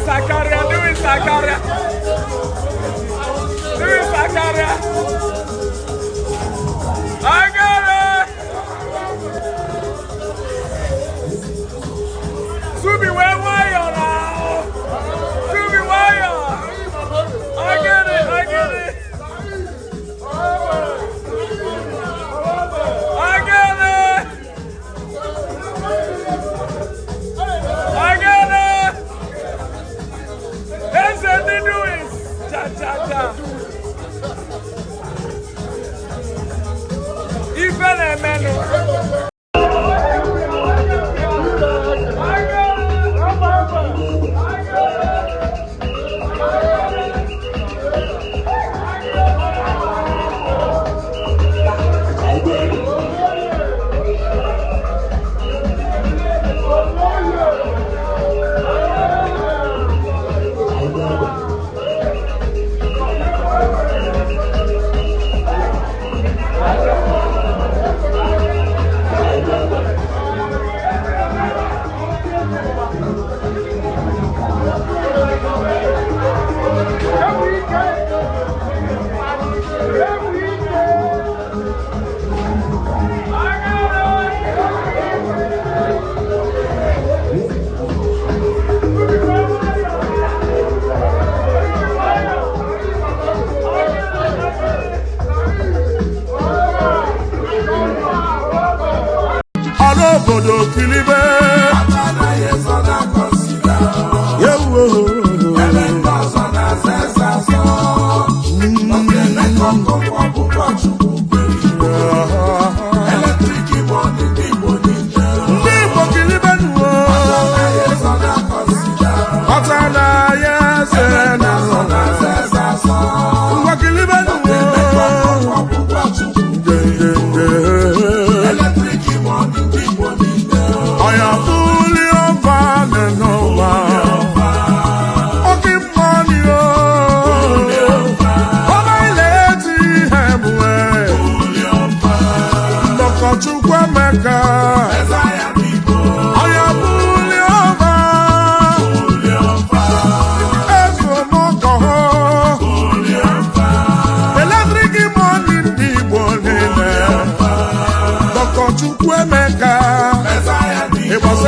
Sakaria. I got it. Zubby, where are you now? Zubby, where are you? I get it. That's what they doing. Cha. Even a man. Bodo Kilibe Atana yezona konsida Yewo Elendozona zezazo Mokele koko wabuwa chukubeli Elektriki boni Nibo Kilibe nuo Atana yezona konsida Atana yezona zezazo Mokele Kilibe nuo Mokele koko wabuwa chukubeli I am fully on fire, no one. Okay, money, oh, my lady, I'm away. Look at you, America. As I am fully on fire. As for Moko, electric money, the one in there. Look at you, America. It was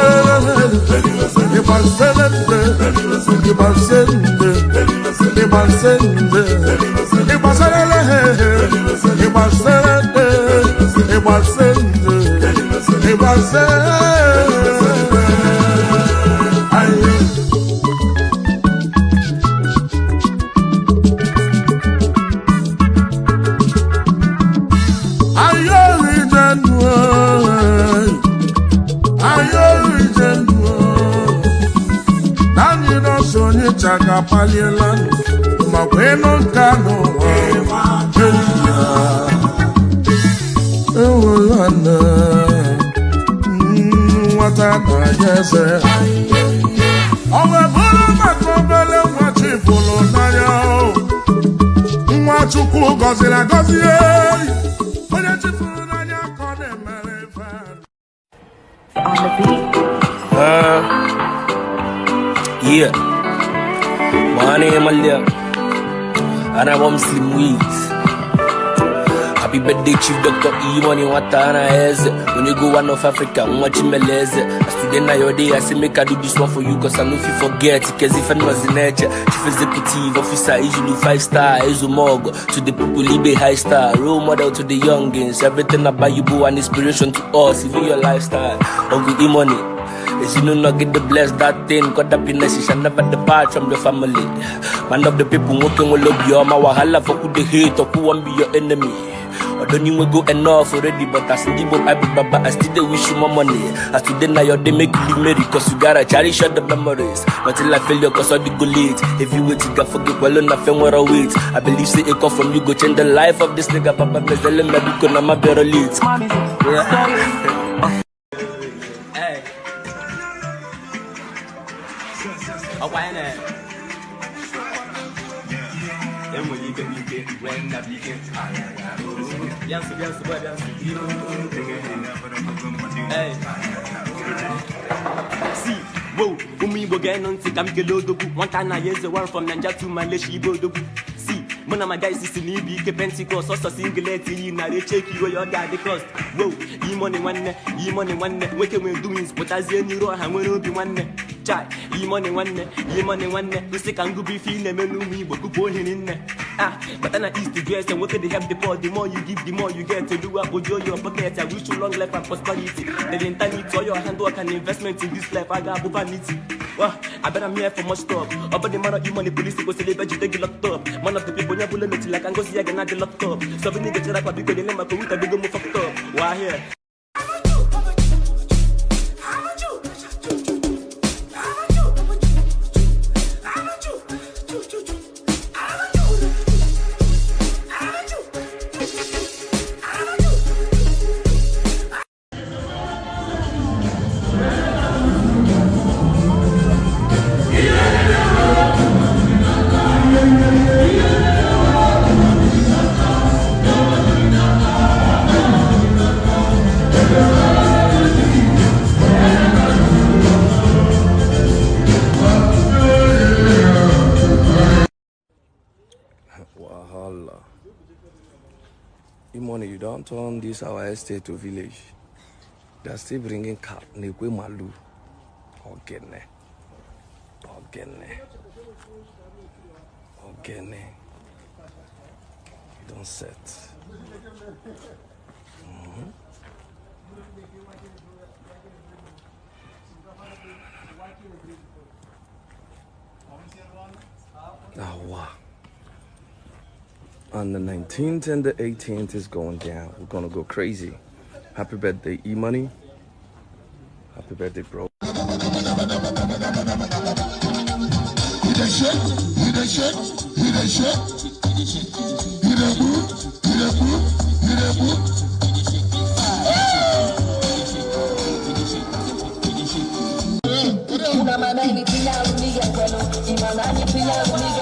Chaka Palielan, Maweno Kano, Nwata, yes, our Bolo what you follow Nayo, Nwatuku Gozilla Gozier, when you follow Nanya Conem, on the beat. Yeah. My name is and I'm Slim Weeds. Happy birthday, Chief Dr. EMoney, Nwata, Anayo. When you go one of Africa, I'm watching Meleze. I student Nayo day, I say make I do this one for you, cause I know if you forget, because if I was in nature, Chief Executive Officer, usually 5-star, Izumogo, to the people, Libe high star, role model to the youngins, everything about you, boo, an inspiration to us, even your lifestyle. Uncle EMoney. As you know, not get the bless that thing. God happiness, you shall never depart from the family. Man of the people working will love you. My wahala for who they hate or who won't be your enemy. I don't even go enough already, but I still give up. I still wish you more money. As today now your day make you be merry, cause you gotta cherish the memories. Until I fail you, cause all the go late. If you wait, you can forget well enough and where I wait. I believe say it come from you, go change the life of this nigga. Papa Mazeli, me because I'm a better lead. Hey. Oh, why not? Hey. See, Whoa, Umibo Ganonsi, Kamikelodogu, Montana, yes, the one from Nanja to Malaysia, Bodogu. See, one of my guys is in EB, Pentecost, also singularity, now they check you where your daddy cost. Whoa, E-money one, what can we do? But as any row, I will be one. E-money one, the second go be feeling me, but go put in there. But then I east the dress and what can they have the poor? The more you give, the more you get to do up with your pocket. I wish you long life and prosperity. The entire to your handwork and investment in this life. I got vanity. Well, I bet I'm here for much stuff. About the man of E-money, police go celebrate you, take it locked up. Man of the people never limit like I'm going to see again at the locked up. So we need to check up because they never go with a big move fucked up. Why here? Wahala. EMoney, you don't turn this our estate to village. They're still bringing cap, nekwe malu. Ogene. You don't set. Wow. On the 19th and the 18th is going down. We're gonna go crazy. Happy birthday, EMoney. Happy birthday, bro. Una mana ni pila uniga kwenu, imana ni pila uniga